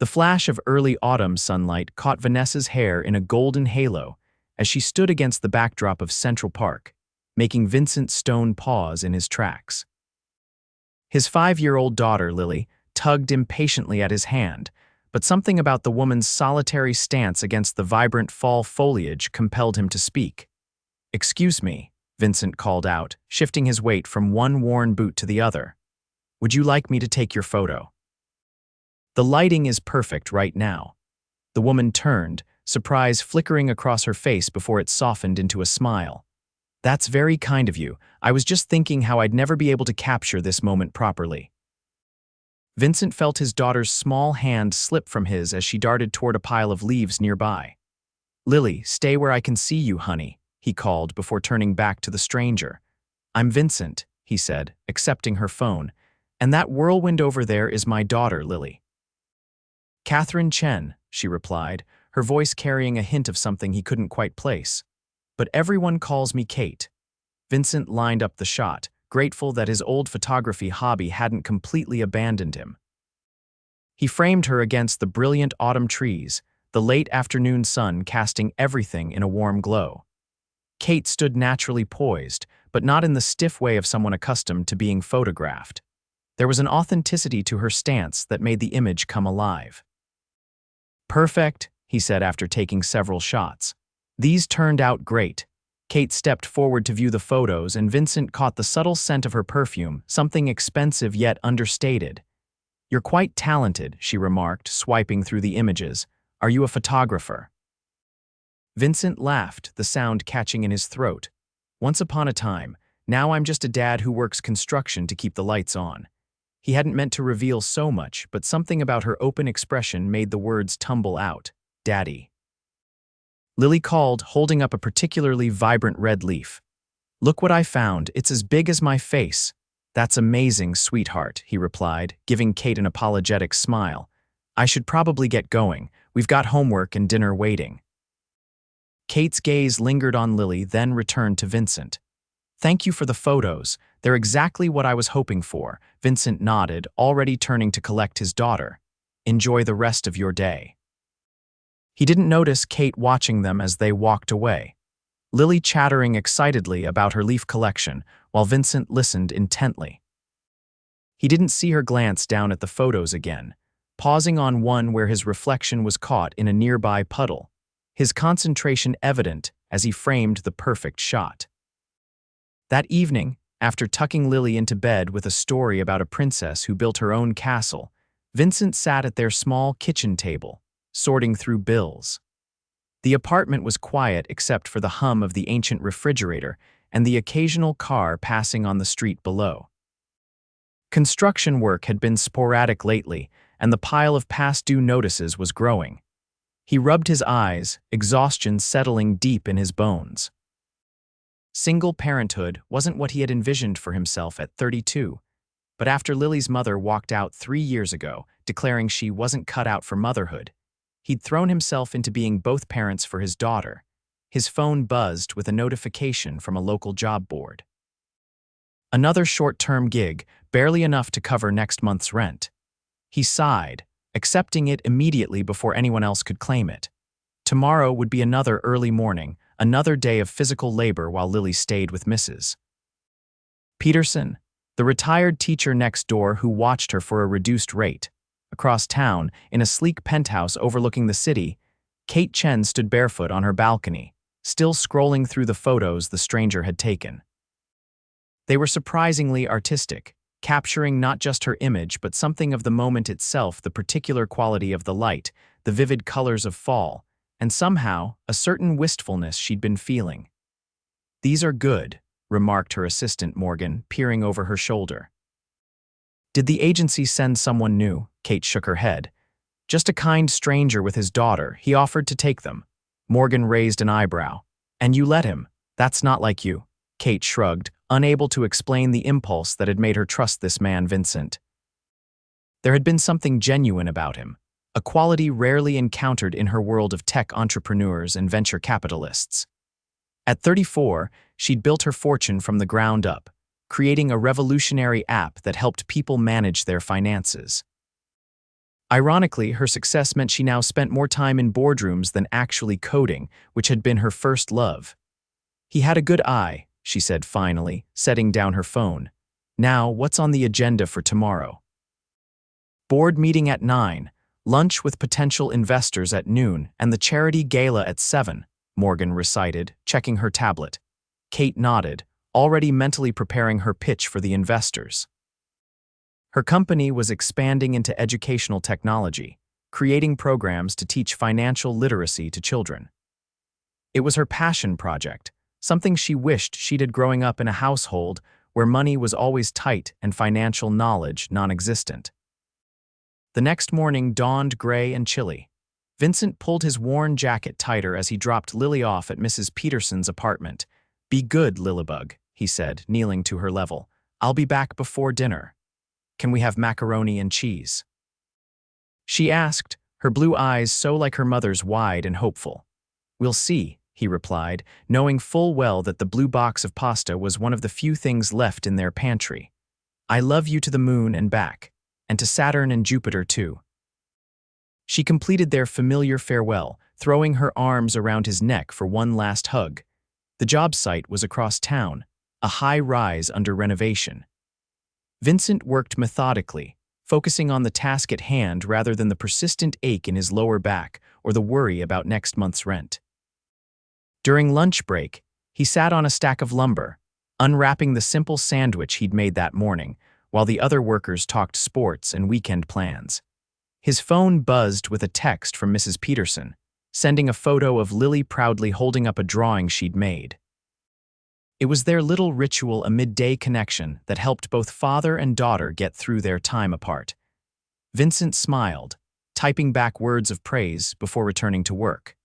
The flash of early autumn sunlight caught Vanessa's hair in a golden halo as she stood against the backdrop of Central Park, making Vincent Stone pause in his tracks. His 5-year-old daughter, Lily, tugged impatiently at his hand, but something about the woman's solitary stance against the vibrant fall foliage compelled him to speak. "Excuse me," Vincent called out, shifting his weight from one worn boot to the other. "Would you like me to take your photo?" "The lighting is perfect right now." The woman turned, surprise flickering across her face before it softened into a smile. "That's very kind of you. I was just thinking how I'd never be able to capture this moment properly." Vincent felt his daughter's small hand slip from his as she darted toward a pile of leaves nearby. "Lily, stay where I can see you, honey," he called before turning back to the stranger. "I'm Vincent," he said, accepting her phone, "and that whirlwind over there is my daughter, Lily." "Katherine Chen," she replied, her voice carrying a hint of something he couldn't quite place. "But everyone calls me Kate." Vincent lined up the shot, grateful that his old photography hobby hadn't completely abandoned him. He framed her against the brilliant autumn trees, the late afternoon sun casting everything in a warm glow. Kate stood naturally poised, but not in the stiff way of someone accustomed to being photographed. There was an authenticity to her stance that made the image come alive. "Perfect," he said after taking several shots. "These turned out great." Kate stepped forward to view the photos, and Vincent caught the subtle scent of her perfume, something expensive yet understated. "You're quite talented," she remarked, swiping through the images. "Are you a photographer?" Vincent laughed, the sound catching in his throat. "Once upon a time. Now I'm just a dad who works construction to keep the lights on." He hadn't meant to reveal so much, but something about her open expression made the words tumble out. "Daddy." Lily called, holding up a particularly vibrant red leaf. "Look what I found. It's as big as my face." "That's amazing, sweetheart," he replied, giving Kate an apologetic smile. "I should probably get going. We've got homework and dinner waiting." Kate's gaze lingered on Lily, then returned to Vincent. "Thank you for the photos. They're exactly what I was hoping for." Vincent nodded, already turning to collect his daughter. "Enjoy the rest of your day." He didn't notice Kate watching them as they walked away, Lily chattering excitedly about her leaf collection, while Vincent listened intently. He didn't see her glance down at the photos again, pausing on one where his reflection was caught in a nearby puddle, his concentration evident as he framed the perfect shot. That evening, after tucking Lily into bed with a story about a princess who built her own castle, Vincent sat at their small kitchen table, sorting through bills. The apartment was quiet except for the hum of the ancient refrigerator and the occasional car passing on the street below. Construction work had been sporadic lately, and the pile of past-due notices was growing. He rubbed his eyes, exhaustion settling deep in his bones. Single parenthood wasn't what he had envisioned for himself at 32, but after Lily's mother walked out 3 years ago, declaring she wasn't cut out for motherhood, he'd thrown himself into being both parents for his daughter. His phone buzzed with a notification from a local job board. Another short-term gig, barely enough to cover next month's rent. He sighed, accepting it immediately before anyone else could claim it. Tomorrow would be another early morning, another day of physical labor while Lily stayed with Mrs. Peterson, the retired teacher next door who watched her for a reduced rate. Across town, in a sleek penthouse overlooking the city, Kate Chen stood barefoot on her balcony, still scrolling through the photos the stranger had taken. They were surprisingly artistic, capturing not just her image but something of the moment itself, the particular quality of the light, the vivid colors of fall, and somehow a certain wistfulness she'd been feeling. "These are good," remarked her assistant Morgan, peering over her shoulder. "Did the agency send someone new?" Kate shook her head. "Just a kind stranger with his daughter. He offered to take them." Morgan raised an eyebrow. "And you let him? That's not like you." Kate shrugged, unable to explain the impulse that had made her trust this man, Vincent. There had been something genuine about him, a quality rarely encountered in her world of tech entrepreneurs and venture capitalists. At 34, she'd built her fortune from the ground up, creating a revolutionary app that helped people manage their finances. Ironically, her success meant she now spent more time in boardrooms than actually coding, which had been her first love. "He had a good eye," she said finally, setting down her phone. "Now, what's on the agenda for tomorrow?" "Board meeting at 9, lunch with potential investors at noon, and the charity gala at 7, Morgan recited, checking her tablet. Kate nodded, already mentally preparing her pitch for the investors. Her company was expanding into educational technology, creating programs to teach financial literacy to children. It was her passion project, something she wished she'd had growing up in a household where money was always tight and financial knowledge non-existent. The next morning dawned gray and chilly. Vincent pulled his worn jacket tighter as he dropped Lily off at Mrs. Peterson's apartment. "Be good, Lilybug," he said, kneeling to her level. "I'll be back before dinner. Can we have macaroni and cheese?" She asked, her blue eyes so like her mother's, wide and hopeful. "We'll see," he replied, knowing full well that the blue box of pasta was one of the few things left in their pantry. "I love you to the moon and back, and to Saturn and Jupiter too." She completed their familiar farewell, throwing her arms around his neck for one last hug. The job site was across town, a high rise under renovation. Vincent worked methodically, focusing on the task at hand rather than the persistent ache in his lower back or the worry about next month's rent. During lunch break, he sat on a stack of lumber, unwrapping the simple sandwich he'd made that morning, while the other workers talked sports and weekend plans. His phone buzzed with a text from Mrs. Peterson, sending a photo of Lily proudly holding up a drawing she'd made. It was their little ritual, a midday connection that helped both father and daughter get through their time apart. Vincent smiled, typing back words of praise before returning to work.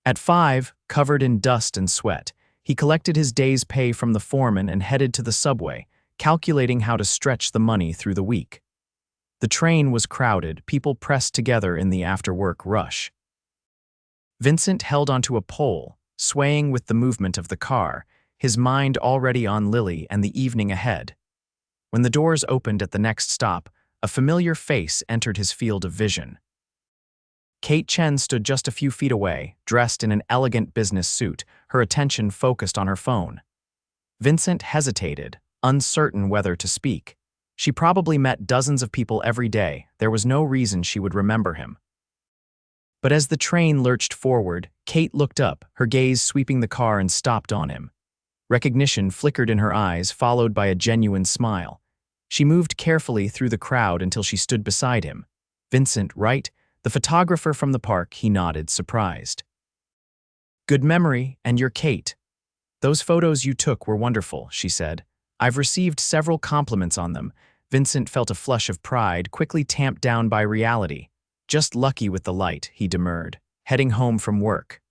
At 5, covered in dust and sweat, he collected his day's pay from the foreman and headed to the subway, calculating how to stretch the money through the week. The train was crowded, people pressed together in the after-work rush. Vincent held onto a pole, swaying with the movement of the car, his mind already on Lily and the evening ahead. When the doors opened at the next stop, a familiar face entered his field of vision. Kate Chen stood just a few feet away, dressed in an elegant business suit, her attention focused on her phone. Vincent hesitated, uncertain whether to speak. She probably met dozens of people every day. There was no reason she would remember him. But as the train lurched forward, Kate looked up, her gaze sweeping the car, and stopped on him. Recognition flickered in her eyes, followed by a genuine smile. She moved carefully through the crowd until she stood beside him. "Vincent, right? The photographer from the park," he nodded, surprised. "Good memory, and you're Kate. Those photos you took were wonderful," she said. "I've received several compliments on them." Vincent felt a flush of pride, quickly tamped down by reality. "Just lucky with the light," he demurred, heading home from work.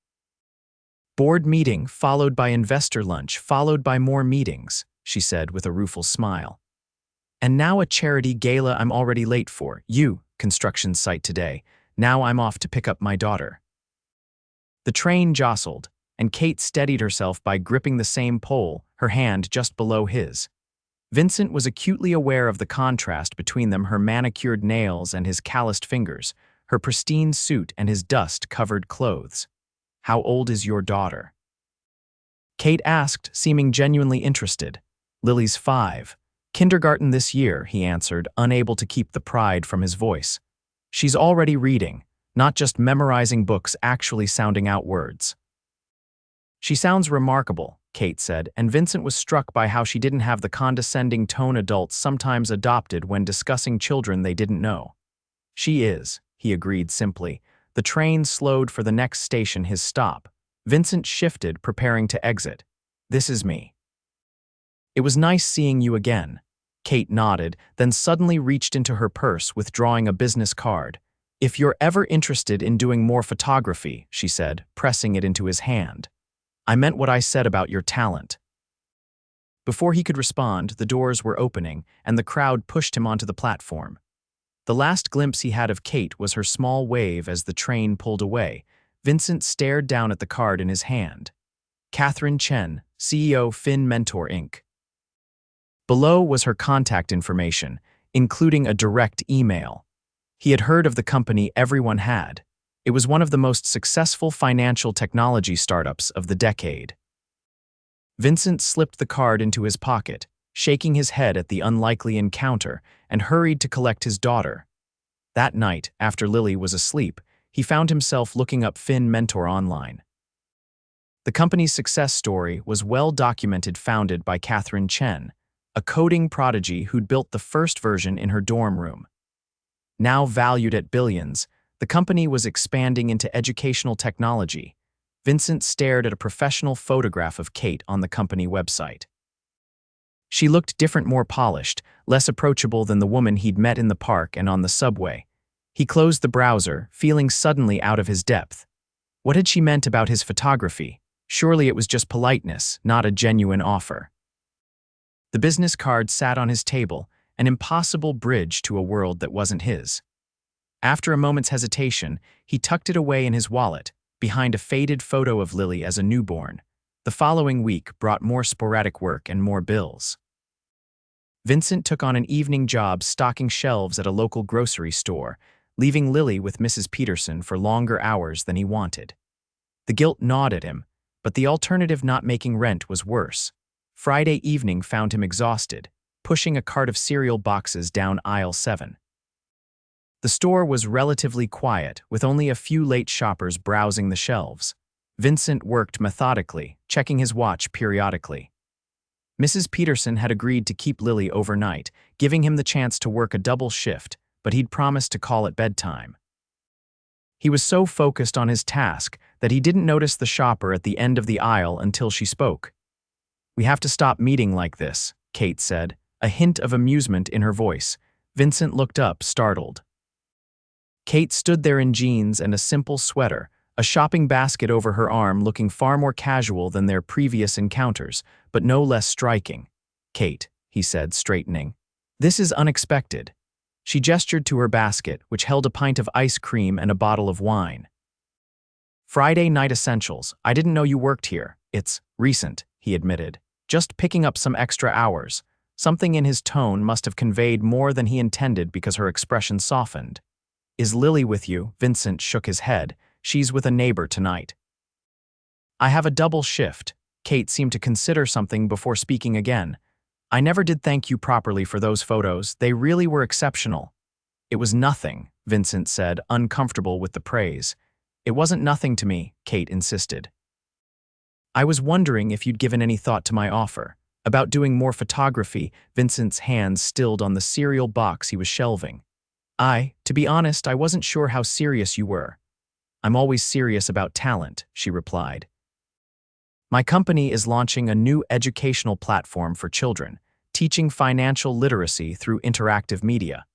"Board meeting, followed by investor lunch, followed by more meetings," she said with a rueful smile. "And now a charity gala I'm already late for. Construction site today. Now I'm off to pick up my daughter." The train jostled, and Kate steadied herself by gripping the same pole, her hand just below his. Vincent was acutely aware of the contrast between them, her manicured nails and his calloused fingers, her pristine suit and his dust-covered clothes. "How old is your daughter?" Kate asked, seeming genuinely interested. "Lily's 5. Kindergarten this year," he answered, unable to keep the pride from his voice. "She's already reading, not just memorizing books, actually sounding out words." "She sounds remarkable," Kate said, and Vincent was struck by how she didn't have the condescending tone adults sometimes adopted when discussing children they didn't know. "She is," he agreed simply. The train slowed for the next station, his stop. Vincent shifted, preparing to exit. "This is me." "It was nice seeing you again." Kate nodded, then suddenly reached into her purse, withdrawing a business card. "If you're ever interested in doing more photography," she said, pressing it into his hand. "I meant what I said about your talent." Before he could respond, the doors were opening, and the crowd pushed him onto the platform. The last glimpse he had of Kate was her small wave as the train pulled away. Vincent stared down at the card in his hand. Katherine Chen, CEO, Fin Mentor Inc. Below was her contact information, including a direct email. He had heard of the company everyone had. It was one of the most successful financial technology startups of the decade. Vincent slipped the card into his pocket, shaking his head at the unlikely encounter, and hurried to collect his daughter. That night, after Lily was asleep, he found himself looking up Fin Mentor online. The company's success story was well documented, founded by Katherine, a coding prodigy who'd built the first version in her dorm room. Now valued at billions, the company was expanding into educational technology. Vincent stared at a professional photograph of Kate on the company website. She looked different, more polished, less approachable than the woman he'd met in the park and on the subway. He closed the browser, feeling suddenly out of his depth. What had she meant about his photography? Surely it was just politeness, not a genuine offer. The business card sat on his table, an impossible bridge to a world that wasn't his. After a moment's hesitation, he tucked it away in his wallet, behind a faded photo of Lily as a newborn. The following week brought more sporadic work and more bills. Vincent took on an evening job stocking shelves at a local grocery store, leaving Lily with Mrs. Peterson for longer hours than he wanted. The guilt gnawed at him, but the alternative, not making rent, was worse. Friday evening found him exhausted, pushing a cart of cereal boxes down aisle 7. The store was relatively quiet, with only a few late shoppers browsing the shelves. Vincent worked methodically, checking his watch periodically. Mrs. Peterson had agreed to keep Lily overnight, giving him the chance to work a double shift, but he'd promised to call at bedtime. He was so focused on his task that he didn't notice the shopper at the end of the aisle until she spoke. "We have to stop meeting like this," Kate said, a hint of amusement in her voice. Vincent looked up, startled. Kate stood there in jeans and a simple sweater, a shopping basket over her arm, looking far more casual than their previous encounters, but no less striking. "Kate," he said, straightening. "This is unexpected." She gestured to her basket, which held a pint of ice cream and a bottle of wine. "Friday night essentials. I didn't know you worked here." "It's recent," he admitted. "Just picking up some extra hours." Something in his tone must have conveyed more than he intended because her expression softened. "Is Lily with you?" Vincent shook his head. "She's with a neighbor tonight." "I have a double shift." Kate seemed to consider something before speaking again. "I never did thank you properly for those photos. They really were exceptional." "It was nothing," Vincent said, uncomfortable with the praise. "It wasn't nothing to me," Kate insisted. "I was wondering if you'd given any thought to my offer. About doing more photography." Vincent's hands stilled on the cereal box he was shelving. To be honest, I wasn't sure how serious you were." "I'm always serious about talent," she replied. "My company is launching a new educational platform for children, teaching financial literacy through interactive media.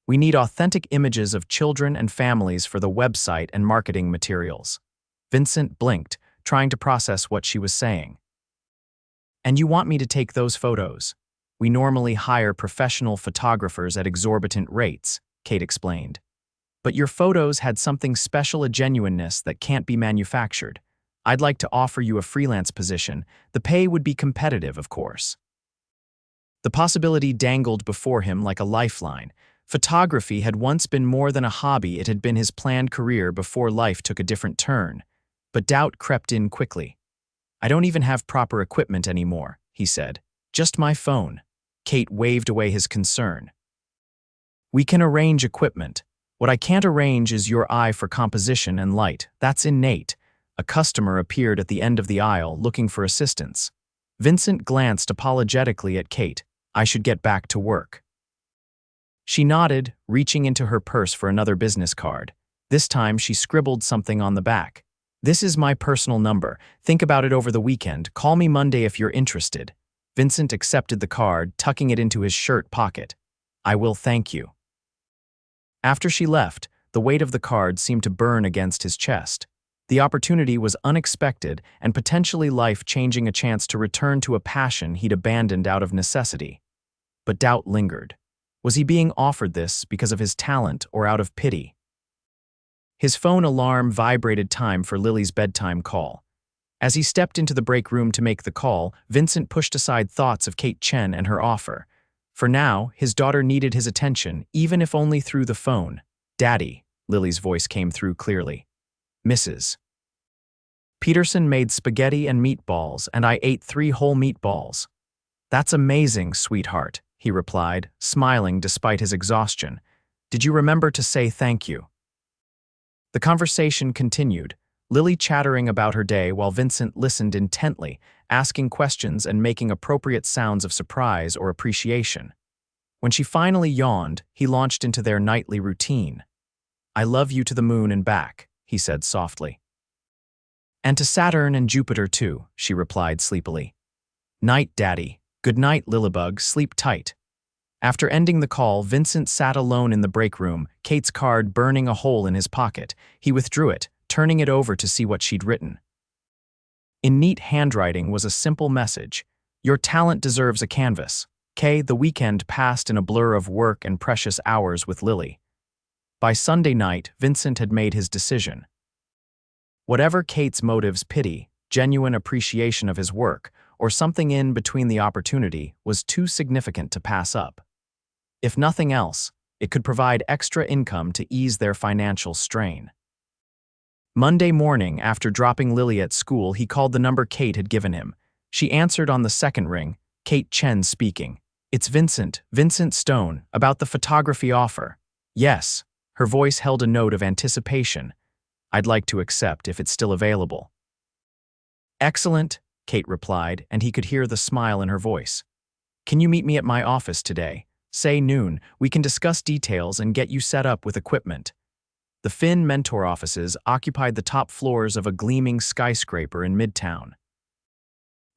We need authentic images of children and families for the website and marketing materials." Vincent blinked, trying to process what she was saying. "And you want me to take those photos? We normally hire professional photographers at exorbitant rates," Kate explained. "But your photos had something special, a genuineness that can't be manufactured. I'd like to offer you a freelance position. The pay would be competitive, of course." The possibility dangled before him like a lifeline. Photography had once been more than a hobby. It had been his planned career before life took a different turn. But doubt crept in quickly. "I don't even have proper equipment anymore," he said. "Just my phone." Kate waved away his concern. "We can arrange equipment. What I can't arrange is your eye for composition and light. That's innate." A customer appeared at the end of the aisle, looking for assistance. Vincent glanced apologetically at Kate. "I should get back to work." She nodded, reaching into her purse for another business card. This time she scribbled something on the back. "This is my personal number. Think about it over the weekend. Call me Monday if you're interested." Vincent accepted the card, tucking it into his shirt pocket. "I will, thank you." After she left, the weight of the card seemed to burn against his chest. The opportunity was unexpected and potentially life-changing, a chance to return to a passion he'd abandoned out of necessity. But doubt lingered. Was he being offered this because of his talent or out of pity? His phone alarm vibrated, time for Lily's bedtime call. As he stepped into the break room to make the call, Vincent pushed aside thoughts of Kate and her offer. For now, his daughter needed his attention, even if only through the phone. Daddy, Lily's voice came through clearly. Mrs. Peterson made spaghetti and meatballs, and I ate 3 whole meatballs. That's amazing, sweetheart, he replied, smiling despite his exhaustion. Did you remember to say thank you? The conversation continued, Lily chattering about her day while Vincent listened intently, asking questions and making appropriate sounds of surprise or appreciation. When she finally yawned, he launched into their nightly routine. I love you to the moon and back, he said softly. And to Saturn and Jupiter too, she replied sleepily. Night, Daddy. Good night, Lilybug, sleep tight. After ending the call, Vincent sat alone in the break room, Kate's card burning a hole in his pocket. He withdrew it, turning it over to see what she'd written. In neat handwriting was a simple message. Your talent deserves a canvas. K. The weekend passed in a blur of work and precious hours with Lily. By Sunday night, Vincent had made his decision. Whatever Kate's motives, pity, genuine appreciation of his work, or something in between, the opportunity was too significant to pass up. If nothing else, it could provide extra income to ease their financial strain. Monday morning, after dropping Lily at school, he called the number Kate had given him. She answered on the second ring, Kate Chen speaking. It's Vincent Stone, about the photography offer. Yes, her voice held a note of anticipation. I'd like to accept if it's still available. Excellent, Kate replied, and he could hear the smile in her voice. Can you meet me at my office today? Say noon. We can discuss details and get you set up with equipment. The Finn Mentor offices occupied the top floors of a gleaming skyscraper in Midtown.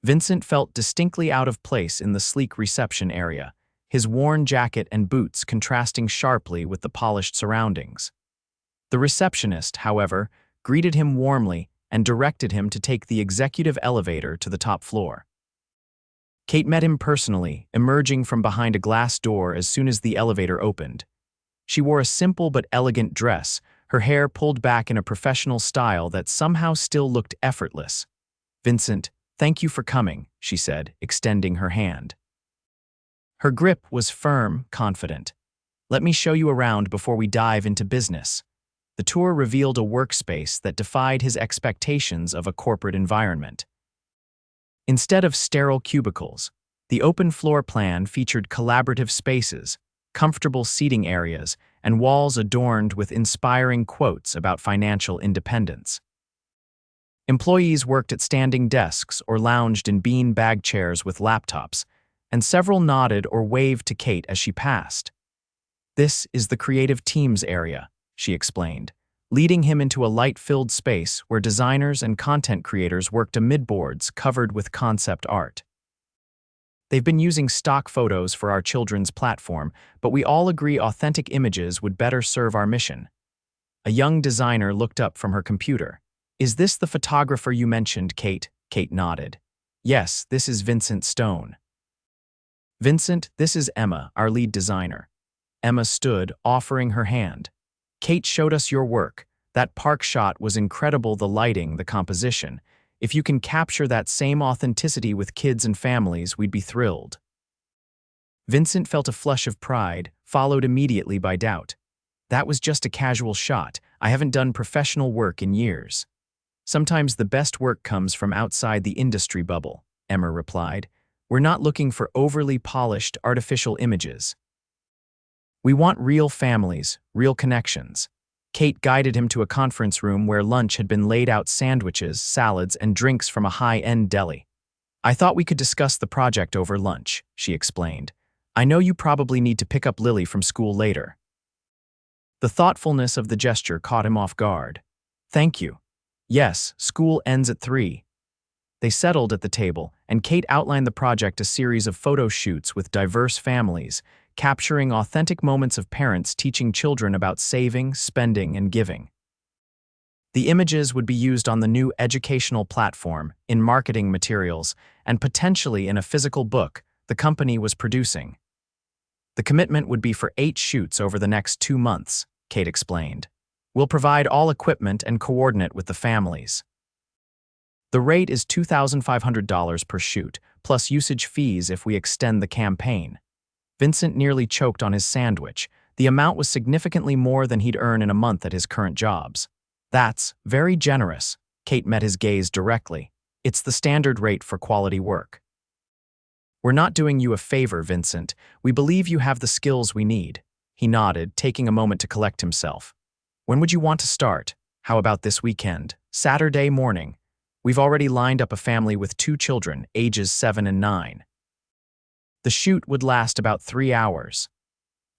Vincent felt distinctly out of place in the sleek reception area, his worn jacket and boots contrasting sharply with the polished surroundings. The receptionist, however, greeted him warmly and directed him to take the executive elevator to the top floor. Kate met him personally, emerging from behind a glass door as soon as the elevator opened. She wore a simple but elegant dress, her hair pulled back in a professional style that somehow still looked effortless. Vincent, thank you for coming, she said, extending her hand. Her grip was firm, confident. Let me show you around before we dive into business. The tour revealed a workspace that defied his expectations of a corporate environment. Instead of sterile cubicles, the open floor plan featured collaborative spaces, comfortable seating areas, and walls adorned with inspiring quotes about financial independence. Employees worked at standing desks or lounged in bean-bag chairs with laptops, and several nodded or waved to Kate as she passed. This is the creative teams area, she explained, leading him into a light-filled space where designers and content creators worked amid boards covered with concept art. They've been using stock photos for our children's platform, but we all agree authentic images would better serve our mission. A young designer looked up from her computer. Is this the photographer you mentioned, Kate? Kate nodded. Yes, this is Vincent Stone. Vincent, this is Emma, our lead designer. Emma stood, offering her hand. Kate showed us your work. That park shot was incredible, the lighting, the composition. If you can capture that same authenticity with kids and families, we'd be thrilled. Vincent felt a flush of pride, followed immediately by doubt. That was just a casual shot. I haven't done professional work in years. Sometimes the best work comes from outside the industry bubble, Emma replied. We're not looking for overly polished, artificial images. We want real families, real connections. Kate guided him to a conference room where lunch had been laid out: sandwiches, salads, and drinks from a high-end deli. I thought we could discuss the project over lunch, she explained. I know you probably need to pick up Lily from school later. The thoughtfulness of the gesture caught him off guard. Thank you. Yes, school ends at 3. They settled at the table, and Kate outlined the project: a series of photo shoots with diverse families, capturing authentic moments of parents teaching children about saving, spending, and giving. The images would be used on the new educational platform, in marketing materials, and potentially in a physical book the company was producing. The commitment would be for 8 shoots over the next 2 months, Kate explained. We'll provide all equipment and coordinate with the families. The rate is $2,500 per shoot, plus usage fees if we extend the campaign. Vincent nearly choked on his sandwich. The amount was significantly more than he'd earn in a month at his current jobs. That's very generous. Kate met his gaze directly. It's the standard rate for quality work. We're not doing you a favor, Vincent. We believe you have the skills we need. He nodded, taking a moment to collect himself. When would you want to start? How about this weekend? Saturday morning. We've already lined up a family with 2 children, ages 7 and 9. The shoot would last about 3 hours.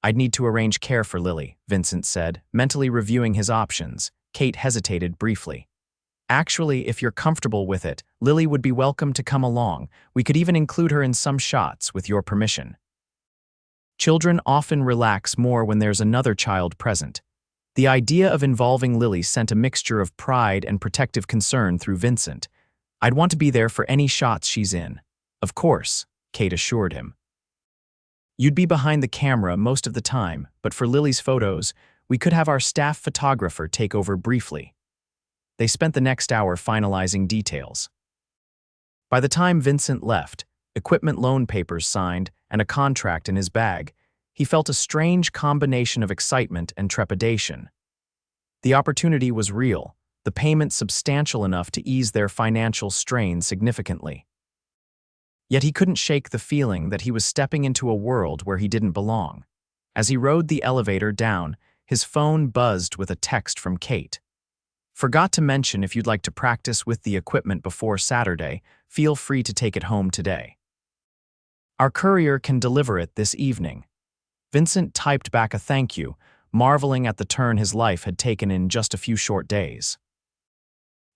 I'd need to arrange care for Lily, Vincent said, mentally reviewing his options. Kate hesitated briefly. Actually, if you're comfortable with it, Lily would be welcome to come along. We could even include her in some shots, with your permission. Children often relax more when there's another child present. The idea of involving Lily sent a mixture of pride and protective concern through Vincent. I'd want to be there for any shots she's in. Of course, Kate assured him. You'd be behind the camera most of the time, but for Lily's photos, we could have our staff photographer take over briefly. They spent the next hour finalizing details. By the time Vincent left, equipment loan papers signed, and a contract in his bag, he felt a strange combination of excitement and trepidation. The opportunity was real, the payment substantial enough to ease their financial strain significantly. Yet he couldn't shake the feeling that he was stepping into a world where he didn't belong. As he rode the elevator down, his phone buzzed with a text from Kate. Forgot to mention, if you'd like to practice with the equipment before Saturday, feel free to take it home today. Our courier can deliver it this evening. Vincent typed back a thank you, marveling at the turn his life had taken in just a few short days.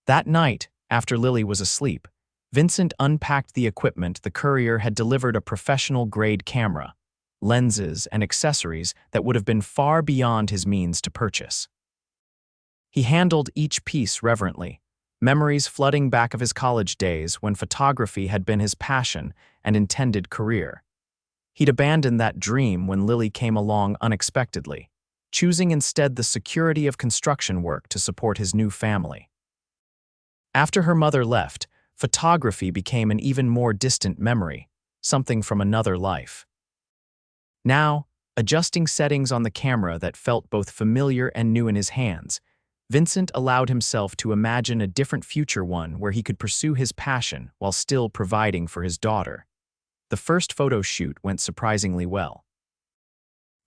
That night, after Lily was asleep, Vincent unpacked the equipment the courier had delivered: a professional-grade camera, lenses, and accessories that would have been far beyond his means to purchase. He handled each piece reverently, memories flooding back of his college days when photography had been his passion and intended career. He'd abandoned that dream when Lily came along unexpectedly, choosing instead the security of construction work to support his new family. After her mother left, photography became an even more distant memory, something from another life. Now, adjusting settings on the camera that felt both familiar and new in his hands, Vincent allowed himself to imagine a different future, one where he could pursue his passion while still providing for his daughter. The first photo shoot went surprisingly well.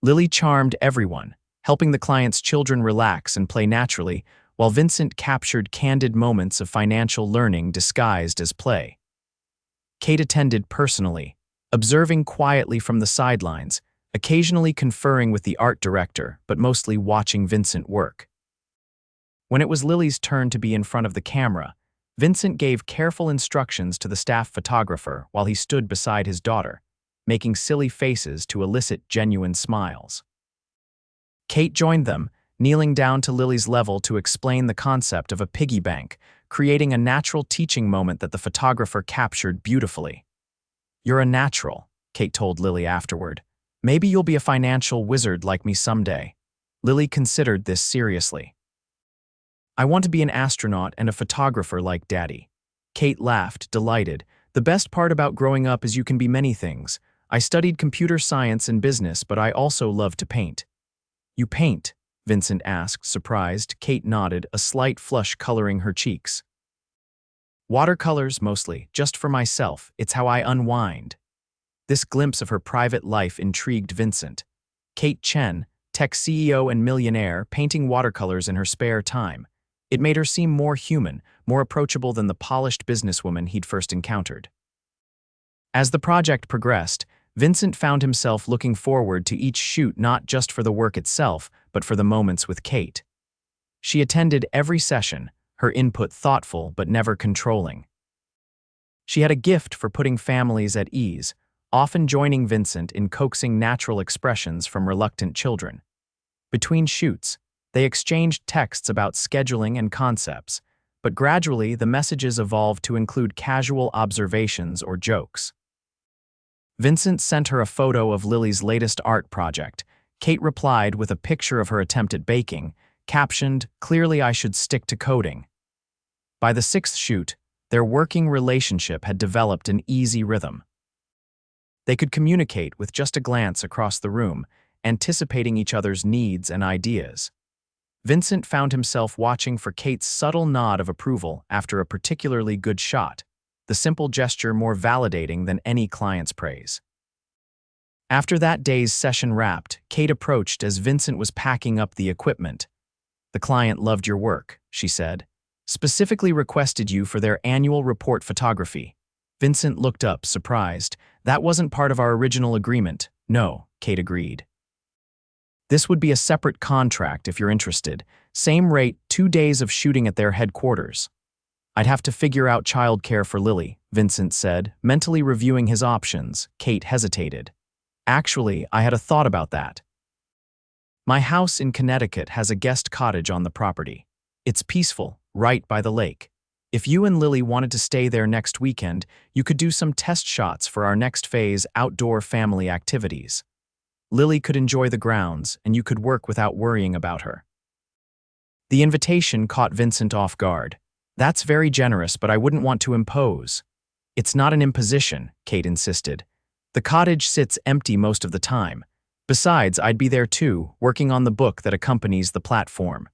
Lily charmed everyone, helping the client's children relax and play naturally, while Vincent captured candid moments of financial learning disguised as play. Kate attended personally, observing quietly from the sidelines, occasionally conferring with the art director, but mostly watching Vincent work. When it was Lily's turn to be in front of the camera, Vincent gave careful instructions to the staff photographer while he stood beside his daughter, making silly faces to elicit genuine smiles. Kate joined them, kneeling down to Lily's level to explain the concept of a piggy bank, creating a natural teaching moment that the photographer captured beautifully. "You're a natural," Kate told Lily afterward. "Maybe you'll be a financial wizard like me someday." Lily considered this seriously. "I want to be an astronaut and a photographer like Daddy." Kate laughed, delighted. "The best part about growing up is you can be many things. I studied computer science and business, but I also love to paint." "You paint?" Vincent asked, surprised. Kate nodded, a slight flush coloring her cheeks. "Watercolors mostly, just for myself. It's how I unwind." This glimpse of her private life intrigued Vincent. Kate Chen, tech CEO and millionaire, painting watercolors in her spare time. It made her seem more human, more approachable than the polished businesswoman he'd first encountered. As the project progressed, Vincent found himself looking forward to each shoot, not just for the work itself, but for the moments with Kate. She attended every session, her input thoughtful but never controlling. She had a gift for putting families at ease, often joining Vincent in coaxing natural expressions from reluctant children. Between shoots, they exchanged texts about scheduling and concepts, but gradually the messages evolved to include casual observations or jokes. Vincent sent her a photo of Lily's latest art project. Kate replied with a picture of her attempt at baking, captioned, "Clearly I should stick to coding." By the 6th shoot, their working relationship had developed an easy rhythm. They could communicate with just a glance across the room, anticipating each other's needs and ideas. Vincent found himself watching for Kate's subtle nod of approval after a particularly good shot, the simple gesture more validating than any client's praise. After that day's session wrapped, Kate approached as Vincent was packing up the equipment. "The client loved your work," she said. "Specifically requested you for their annual report photography." Vincent looked up, surprised. "That wasn't part of our original agreement." "No," Kate agreed. "This would be a separate contract if you're interested. Same rate, 2 days of shooting at their headquarters." "I'd have to figure out childcare for Lily," Vincent said, mentally reviewing his options. Kate hesitated. "Actually, I had a thought about that. My house in Connecticut has a guest cottage on the property. It's peaceful, right by the lake. If you and Lily wanted to stay there next weekend, you could do some test shots for our next phase outdoor family activities. Lily could enjoy the grounds, and you could work without worrying about her." The invitation caught Vincent off guard. "That's very generous, but I wouldn't want to impose." "It's not an imposition," Kate insisted. "The cottage sits empty most of the time. Besides, I'd be there too, working on the book that accompanies the platform.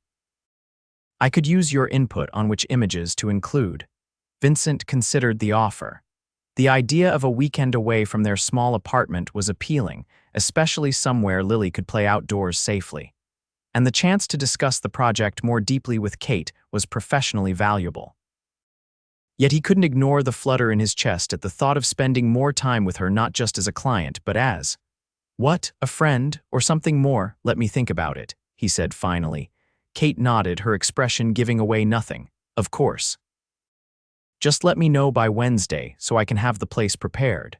I could use your input on which images to include." Vincent considered the offer. The idea of a weekend away from their small apartment was appealing, especially somewhere Lily could play outdoors safely. And the chance to discuss the project more deeply with Kate was professionally valuable. Yet he couldn't ignore the flutter in his chest at the thought of spending more time with her, not just as a client, but as, "What, a friend, or something more? Let me think about it," he said finally. Kate nodded, her expression giving away nothing. "Of course. Just let me know by Wednesday so I can have the place prepared."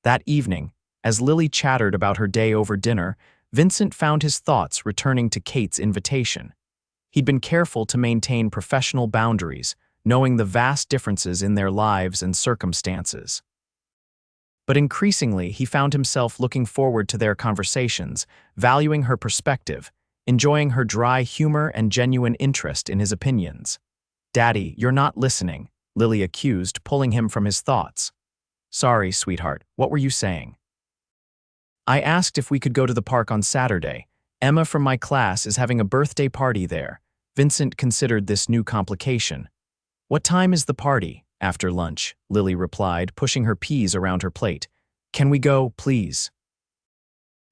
That evening, as Lily chattered about her day over dinner, Vincent found his thoughts returning to Kate's invitation. He'd been careful to maintain professional boundaries, knowing the vast differences in their lives and circumstances. But increasingly, he found himself looking forward to their conversations, valuing her perspective, enjoying her dry humor and genuine interest in his opinions. "Daddy, you're not listening," Lily accused, pulling him from his thoughts. "Sorry, sweetheart, what were you saying?" "I asked if we could go to the park on Saturday. Emma from my class is having a birthday party there." Vincent considered this new complication. "What time is the party?" "After lunch," Lily replied, pushing her peas around her plate. "Can we go, please?"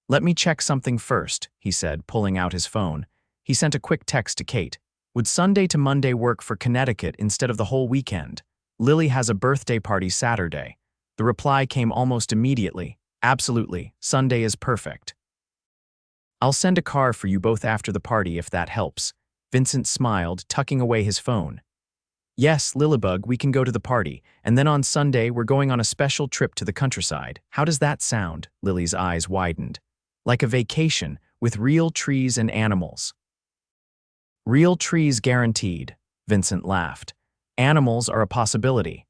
"Let me check something first," he said, pulling out his phone. He sent a quick text to Kate. "Would Sunday to Monday work for Connecticut instead of the whole weekend? Lily has a birthday party Saturday." The reply came almost immediately. "Absolutely, Sunday is perfect. I'll send a car for you both after the party if that helps." Vincent smiled, tucking away his phone. "Yes, Lilybug, we can go to the party, and then on Sunday we're going on a special trip to the countryside. How does that sound?" Lily's eyes widened. "Like a vacation, with real trees and animals." "Real trees guaranteed," Vincent laughed. "Animals are a possibility."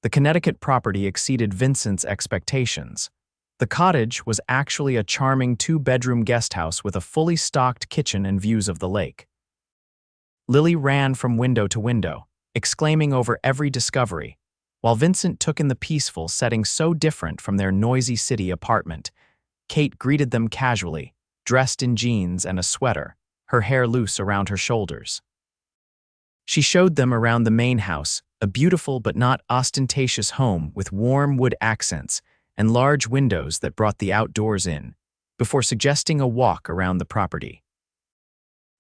The Connecticut property exceeded Vincent's expectations. The cottage was actually a charming 2-bedroom guest house with a fully stocked kitchen and views of the lake. Lily ran from window to window, exclaiming over every discovery, while Vincent took in the peaceful setting so different from their noisy city apartment. Kate greeted them casually, dressed in jeans and a sweater, her hair loose around her shoulders. She showed them around the main house, a beautiful but not ostentatious home with warm wood accents and large windows that brought the outdoors in, before suggesting a walk around the property.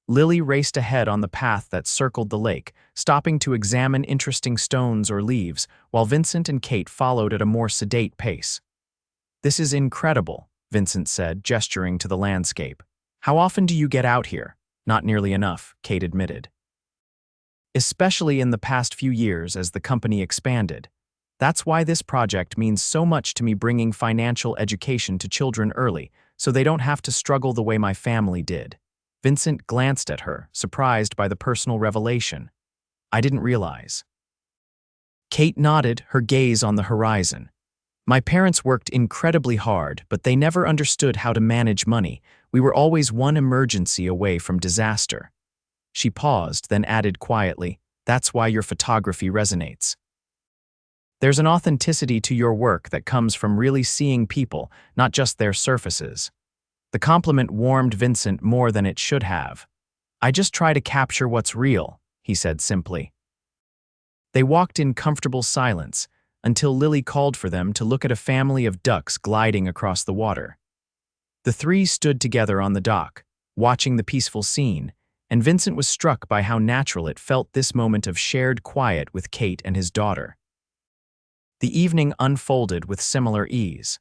Lily raced ahead on the path that circled the lake, stopping to examine interesting stones or leaves, while Vincent and Kate followed at a more sedate pace. "This is incredible," Vincent said, gesturing to the landscape. "How often do you get out here?" "Not nearly enough," Kate admitted. "Especially in the past few years as the company expanded. That's why this project means so much to me, bringing financial education to children early, so they don't have to struggle the way my family did." Vincent glanced at her, surprised by the personal revelation. "I didn't realize." Kate nodded, her gaze on the horizon. "My parents worked incredibly hard, but they never understood how to manage money. We were always one emergency away from disaster." She paused, then added quietly, "That's why your photography resonates. There's an authenticity to your work that comes from really seeing people, not just their surfaces." The compliment warmed Vincent more than it should have. "I just try to capture what's real," he said simply. They walked in comfortable silence until Lily called for them to look at a family of ducks gliding across the water. The three stood together on the dock, watching the peaceful scene, and Vincent was struck by how natural it felt, this moment of shared quiet with Kate and his daughter. The evening unfolded with similar ease.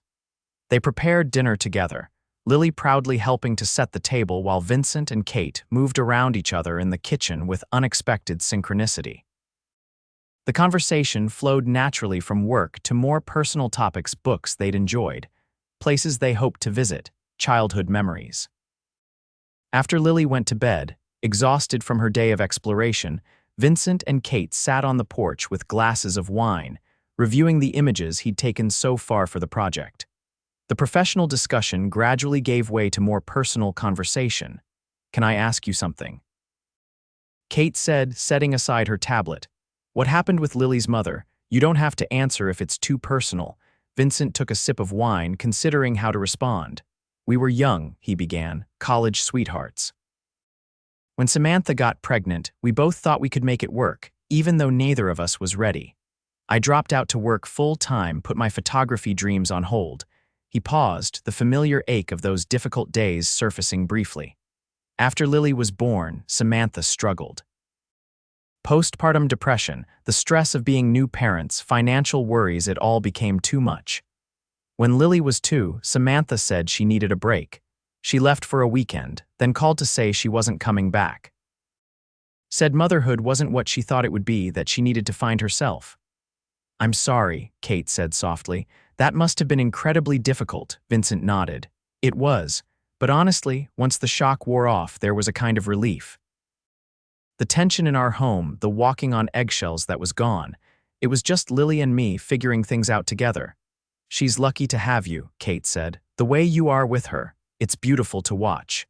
They prepared dinner together, Lily proudly helping to set the table while Vincent and Kate moved around each other in the kitchen with unexpected synchronicity. The conversation flowed naturally from work to more personal topics: books they'd enjoyed, places they hoped to visit, childhood memories. After Lily went to bed, exhausted from her day of exploration, Vincent and Kate sat on the porch with glasses of wine, reviewing the images he'd taken so far for the project. The professional discussion gradually gave way to more personal conversation. "Can I ask you something?" Kate said, setting aside her tablet. "What happened with Lily's mother? You don't have to answer if it's too personal." Vincent took a sip of wine, considering how to respond. "We were young," he began, "college sweethearts. When Samantha got pregnant, we both thought we could make it work, even though neither of us was ready. I dropped out to work full-time, put my photography dreams on hold." He paused, the familiar ache of those difficult days surfacing briefly. After Lily was born, Samantha struggled. Postpartum depression, the stress of being new parents, financial worries, it all became too much. When Lily was 2, Samantha said she needed a break. She left for a weekend, then called to say she wasn't coming back. Said motherhood wasn't what she thought it would be, that she needed to find herself. "I'm sorry," Kate said softly. "That must have been incredibly difficult." Vincent nodded. "It was, but honestly, once the shock wore off, there was a kind of relief. The tension in our home, the walking on eggshells, that was gone. It was just Lily and me figuring things out together." "She's lucky to have you," Kate said. "The way you are with her, it's beautiful to watch."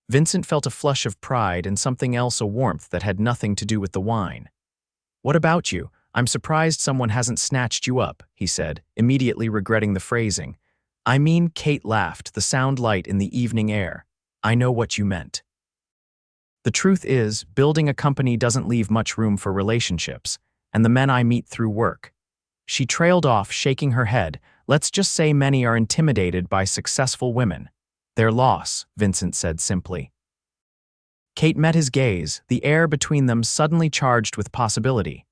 Vincent felt a flush of pride and something else, a warmth that had nothing to do with the wine. "What about you? I'm surprised someone hasn't snatched you up," he said, immediately regretting the phrasing. "I mean," Kate laughed, the sound light in the evening air. "I know what you meant. The truth is, building a company doesn't leave much room for relationships, and the men I meet through work." She trailed off, shaking her head. "Let's just say many are intimidated by successful women." "Their loss," Vincent said simply. Kate met his gaze, the air between them suddenly charged with possibility.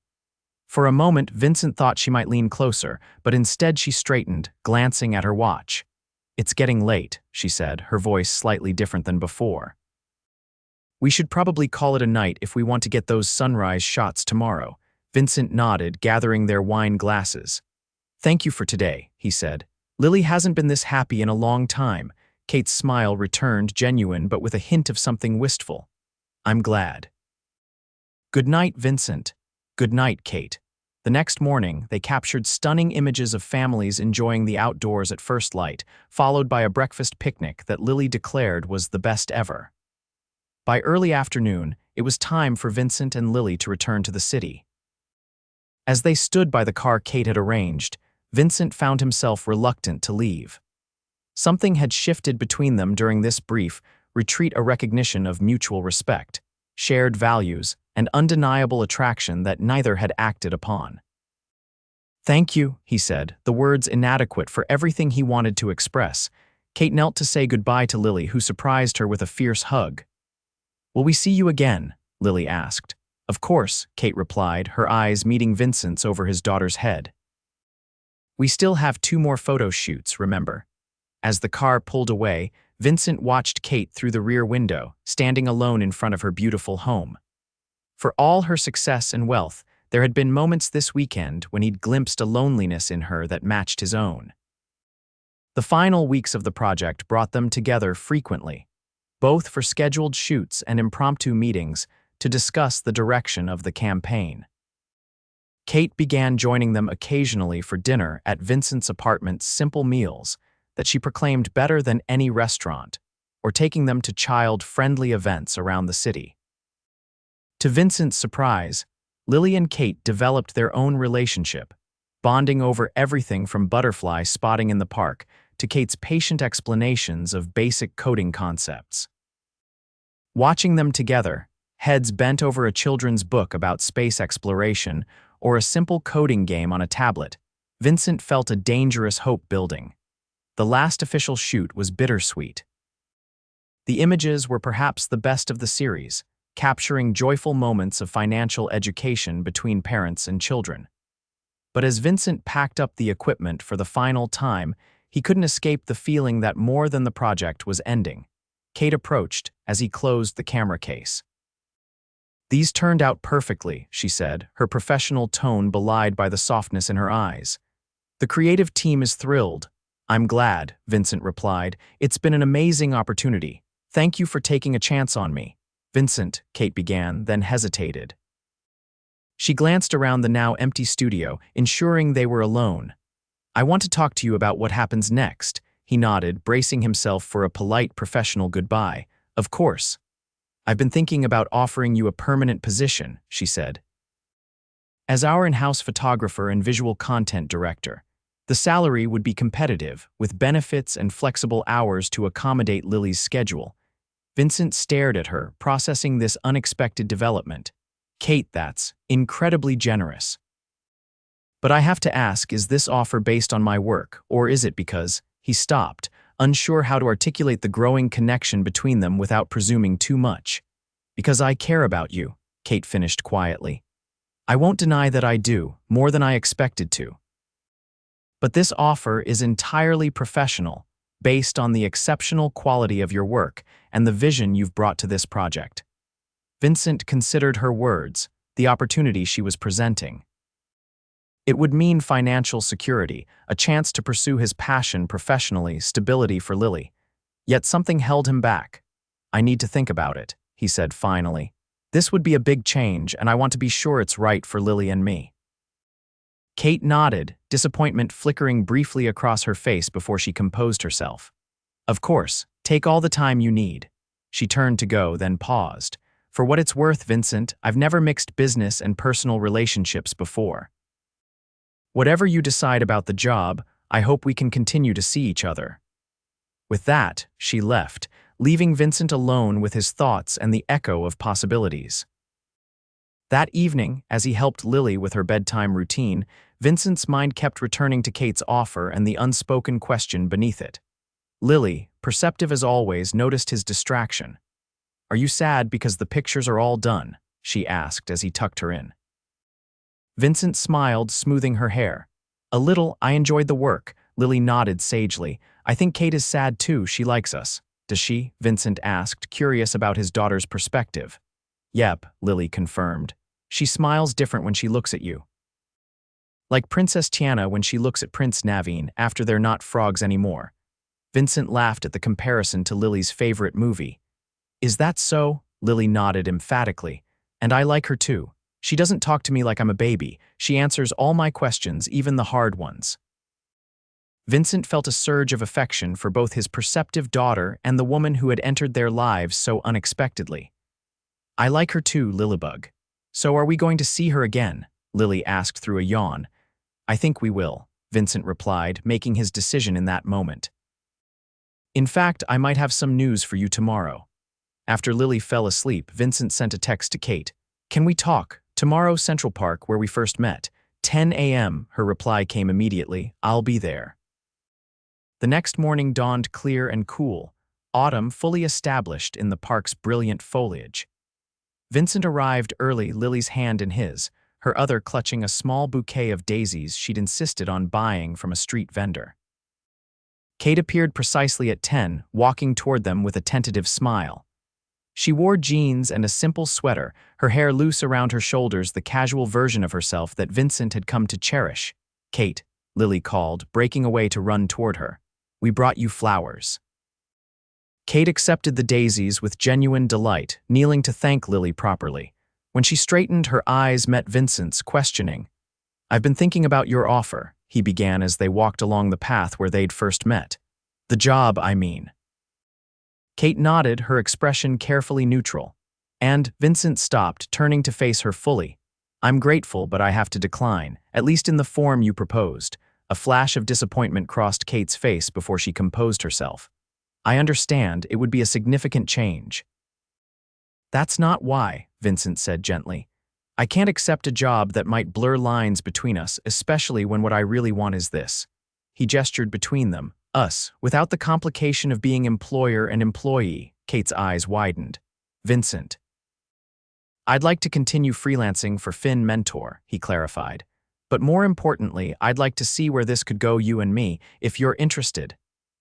For a moment, Vincent thought she might lean closer, but instead she straightened, glancing at her watch. "It's getting late," she said, her voice slightly different than before. "We should probably call it a night if we want to get those sunrise shots tomorrow." Vincent nodded, gathering their wine glasses. "Thank you for today," he said. "Lily hasn't been this happy in a long time." Kate's smile returned, genuine but with a hint of something wistful. "I'm glad." "Good night, Vincent." "Good night, Kate." The next morning, they captured stunning images of families enjoying the outdoors at first light, followed by a breakfast picnic that Lily declared was the best ever. By early afternoon, it was time for Vincent and Lily to return to the city. As they stood by the car Kate had arranged, Vincent found himself reluctant to leave. Something had shifted between them during this brief retreat, a recognition of mutual respect, shared values, and undeniable attraction that neither had acted upon. "Thank you," he said, the words inadequate for everything he wanted to express. Kate knelt to say goodbye to Lily, who surprised her with a fierce hug. "Will we see you again?" Lily asked. "Of course," Kate replied, her eyes meeting Vincent's over his daughter's head. "We still have 2 more photo shoots, remember?" As the car pulled away, Vincent watched Kate through the rear window, standing alone in front of her beautiful home. For all her success and wealth, there had been moments this weekend when he'd glimpsed a loneliness in her that matched his own. The final weeks of the project brought them together frequently, both for scheduled shoots and impromptu meetings to discuss the direction of the campaign. Kate began joining them occasionally for dinner at Vincent's apartment, simple meals that she proclaimed better than any restaurant, or taking them to child-friendly events around the city. To Vincent's surprise, Lily and Kate developed their own relationship, bonding over everything from butterfly spotting in the park to Kate's patient explanations of basic coding concepts. Watching them together, heads bent over a children's book about space exploration or a simple coding game on a tablet, Vincent felt a dangerous hope building. The last official shoot was bittersweet. The images were perhaps the best of the series, capturing joyful moments of financial education between parents and children. But as Vincent packed up the equipment for the final time, he couldn't escape the feeling that more than the project was ending. Kate approached as he closed the camera case. "These turned out perfectly," she said, her professional tone belied by the softness in her eyes. "The creative team is thrilled." "I'm glad," Vincent replied. "It's been an amazing opportunity. Thank you for taking a chance on me." "Vincent," Kate began, then hesitated. She glanced around the now empty studio, ensuring they were alone. "I want to talk to you about what happens next," he nodded, bracing himself for a polite professional goodbye. "Of course. I've been thinking about offering you a permanent position," she said. "As our in-house photographer and visual content director. The salary would be competitive, with benefits and flexible hours to accommodate Lily's schedule." Vincent stared at her, processing this unexpected development. "Kate, that's incredibly generous. But I have to ask, is this offer based on my work, or is it because—" He stopped, unsure how to articulate the growing connection between them without presuming too much. "Because I care about you," Kate finished quietly. "I won't deny that I do, more than I expected to. But this offer is entirely professional, based on the exceptional quality of your work and the vision you've brought to this project." Vincent considered her words, the opportunity she was presenting. It would mean financial security, a chance to pursue his passion professionally, stability for Lily. Yet something held him back. "I need to think about it," he said finally. "This would be a big change, and I want to be sure it's right for Lily and me." Kate nodded, disappointment flickering briefly across her face before she composed herself. "Of course, take all the time you need." She turned to go, then paused. "For what it's worth, Vincent, I've never mixed business and personal relationships before. Whatever you decide about the job, I hope we can continue to see each other." With that, she left, leaving Vincent alone with his thoughts and the echo of possibilities. That evening, as he helped Lily with her bedtime routine, Vincent's mind kept returning to Kate's offer and the unspoken question beneath it. Lily, perceptive as always, noticed his distraction. "Are you sad because the pictures are all done?" she asked as he tucked her in. Vincent smiled, smoothing her hair. "A little. I enjoyed the work." Lily nodded sagely. "I think Kate is sad too. She likes us." "Does she?" Vincent asked, curious about his daughter's perspective. "Yep," Lily confirmed. "She smiles different when she looks at you. Like Princess Tiana when she looks at Prince Naveen after they're not frogs anymore." Vincent laughed at the comparison to Lily's favorite movie. "Is that so?" Lily nodded emphatically. "And I like her too. She doesn't talk to me like I'm a baby. She answers all my questions, even the hard ones." Vincent felt a surge of affection for both his perceptive daughter and the woman who had entered their lives so unexpectedly. "I like her too, Lilybug. So are we going to see her again?" Lily asked through a yawn. "I think we will," Vincent replied, making his decision in that moment. "In fact, I might have some news for you tomorrow." After Lily fell asleep, Vincent sent a text to Kate. "Can we talk? Tomorrow, Central Park, where we first met. 10 a.m. Her reply came immediately. "I'll be there." The next morning dawned clear and cool, autumn fully established in the park's brilliant foliage. Vincent arrived early, Lily's hand in his, her other clutching a small bouquet of daisies she'd insisted on buying from a street vendor. Kate appeared precisely at 10, walking toward them with a tentative smile. She wore jeans and a simple sweater, her hair loose around her shoulders, the casual version of herself that Vincent had come to cherish. "Kate," Lily called, breaking away to run toward her. "We brought you flowers." Kate accepted the daisies with genuine delight, kneeling to thank Lily properly. When she straightened, her eyes met Vincent's, questioning. "I've been thinking about your offer," he began as they walked along the path where they'd first met. "The job, I mean." Kate nodded, her expression carefully neutral. And Vincent stopped, turning to face her fully. "I'm grateful, but I have to decline, at least in the form you proposed. A flash of disappointment crossed Kate's face before she composed herself. I understand, it would be a significant change. That's not why, Vincent said gently. I can't accept a job that might blur lines between us, especially when what I really want is this. He gestured between them, us, without the complication of being employer and employee. Kate's eyes widened. Vincent. I'd like to continue freelancing for Finn Mentor, he clarified. But more importantly, I'd like to see where this could go, you and me, if you're interested.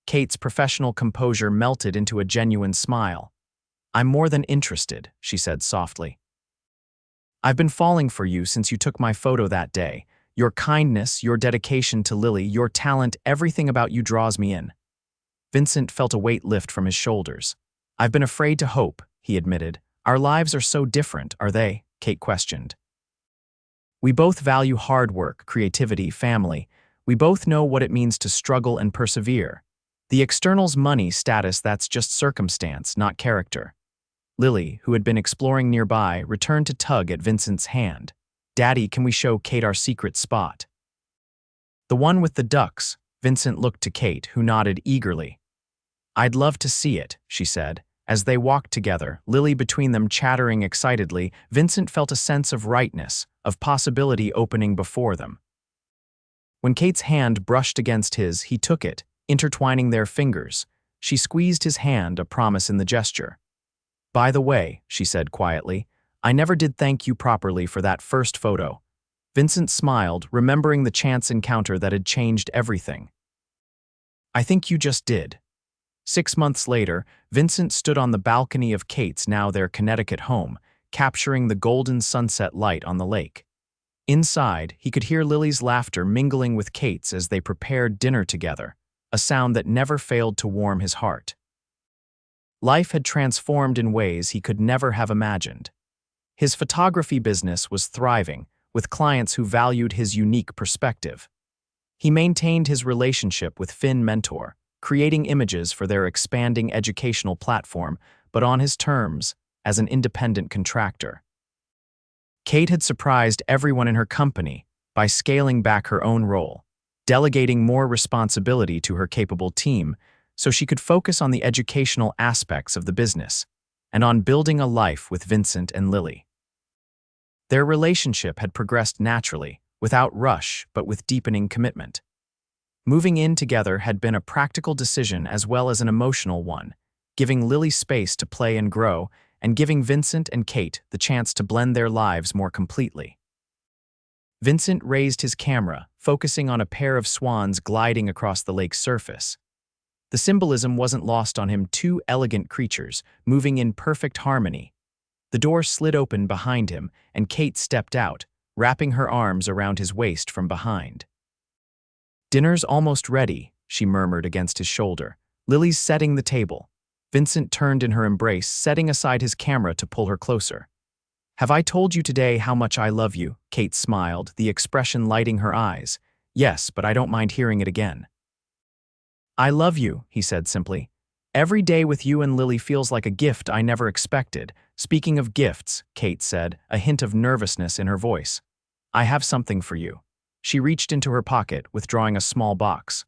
Kate's professional composure melted into a genuine smile. I'm more than interested, she said softly. I've been falling for you since you took my photo that day. Your kindness, your dedication to Lily, your talent, everything about you draws me in. Vincent felt a weight lift from his shoulders. I've been afraid to hope, he admitted. Our lives are so different, are they? Kate questioned. We both value hard work, creativity, family. We both know what it means to struggle and persevere. The external's money, status, that's just circumstance, not character. Lily, who had been exploring nearby, returned to tug at Vincent's hand. Daddy, can we show Kate our secret spot? The one with the ducks. Vincent looked to Kate, who nodded eagerly. I'd love to see it, she said. As they walked together, Lily between them chattering excitedly, Vincent felt a sense of rightness, of possibility opening before them. When Kate's hand brushed against his, he took it, intertwining their fingers. She squeezed his hand, a promise in the gesture. By the way, she said quietly, I never did thank you properly for that first photo. Vincent smiled, remembering the chance encounter that had changed everything. I think you just did. 6 months later, Vincent stood on the balcony of Kate's, now their Connecticut home, capturing the golden sunset light on the lake. Inside, he could hear Lily's laughter mingling with Kate's as they prepared dinner together, a sound that never failed to warm his heart. Life had transformed in ways he could never have imagined. His photography business was thriving, with clients who valued his unique perspective. He maintained his relationship with Finn Mentor, creating images for their expanding educational platform, but on his terms, as an independent contractor. Kate had surprised everyone in her company by scaling back her own role, delegating more responsibility to her capable team so she could focus on the educational aspects of the business and on building a life with Vincent and Lily. Their relationship had progressed naturally, without rush but with deepening commitment. Moving in together had been a practical decision as well as an emotional one, giving Lily space to play and grow, and giving Vincent and Kate the chance to blend their lives more completely. Vincent raised his camera, focusing on a pair of swans gliding across the lake's surface. The symbolism wasn't lost on him, two elegant creatures, moving in perfect harmony. The door slid open behind him, and Kate stepped out, wrapping her arms around his waist from behind. Dinner's almost ready, she murmured against his shoulder. Lily's setting the table. Vincent turned in her embrace, setting aside his camera to pull her closer. Have I told you today how much I love you? Kate smiled, the expression lighting her eyes. Yes, but I don't mind hearing it again. I love you, he said simply. Every day with you and Lily feels like a gift I never expected. Speaking of gifts, Kate said, a hint of nervousness in her voice. I have something for you. She reached into her pocket, withdrawing a small box.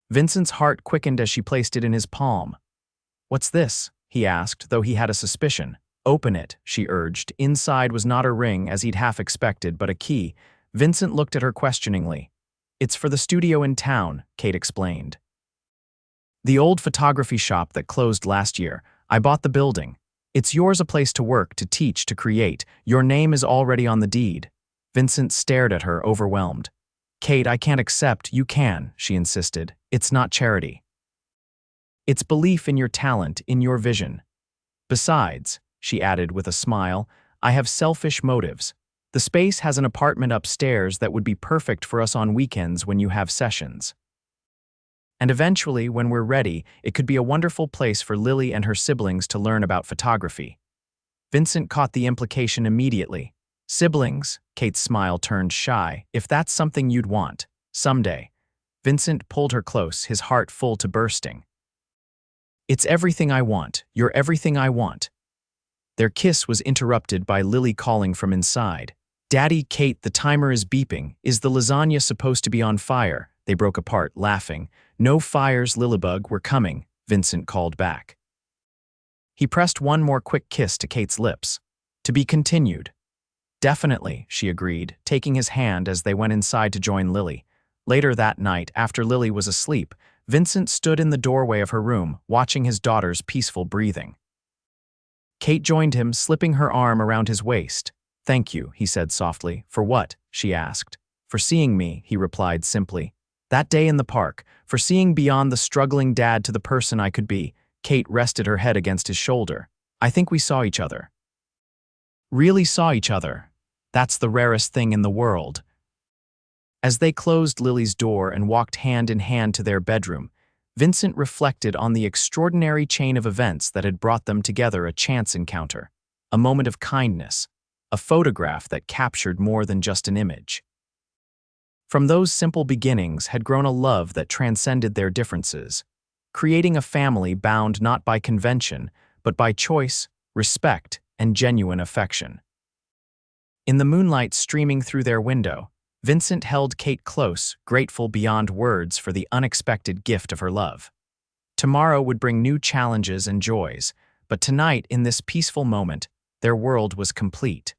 Vincent's heart quickened as she placed it in his palm. What's this? He asked, though he had a suspicion. Open it, she urged. Inside was not a ring, as he'd half expected, but a key. Vincent looked at her questioningly. It's for the studio in town, Kate explained. The old photography shop that closed last year. I bought the building. It's yours, a place to work, to teach, to create. Your name is already on the deed. Vincent stared at her, overwhelmed. Kate, I can't accept. You can, she insisted. It's not charity. It's belief in your talent, in your vision. Besides, she added with a smile, I have selfish motives. The space has an apartment upstairs that would be perfect for us on weekends when you have sessions. And eventually, when we're ready, it could be a wonderful place for Lily and her siblings to learn about photography. Vincent caught the implication immediately. Siblings? Kate's smile turned shy. If that's something you'd want, someday. Vincent pulled her close, his heart full to bursting. It's everything I want. You're everything I want. Their kiss was interrupted by Lily calling from inside. Daddy, Kate, the timer is beeping. Is the lasagna supposed to be on fire? They broke apart, laughing. No fires, Lilybug, we're coming, Vincent called back. He pressed one more quick kiss to Kate's lips. To be continued. Definitely, she agreed, taking his hand as they went inside to join Lily. Later that night, after Lily was asleep, Vincent stood in the doorway of her room, watching his daughter's peaceful breathing. Kate joined him, slipping her arm around his waist. Thank you, he said softly. For what? She asked. For seeing me, he replied simply. That day in the park, for seeing beyond the struggling dad to the person I could be. Kate rested her head against his shoulder. I think we saw each other. Really saw each other. That's the rarest thing in the world. As they closed Lily's door and walked hand in hand to their bedroom, Vincent reflected on the extraordinary chain of events that had brought them together, a chance encounter, a moment of kindness, a photograph that captured more than just an image. From those simple beginnings had grown a love that transcended their differences, creating a family bound not by convention, but by choice, respect, and genuine affection. In the moonlight streaming through their window, Vincent held Kate close, grateful beyond words for the unexpected gift of her love. Tomorrow would bring new challenges and joys, but tonight, in this peaceful moment, their world was complete.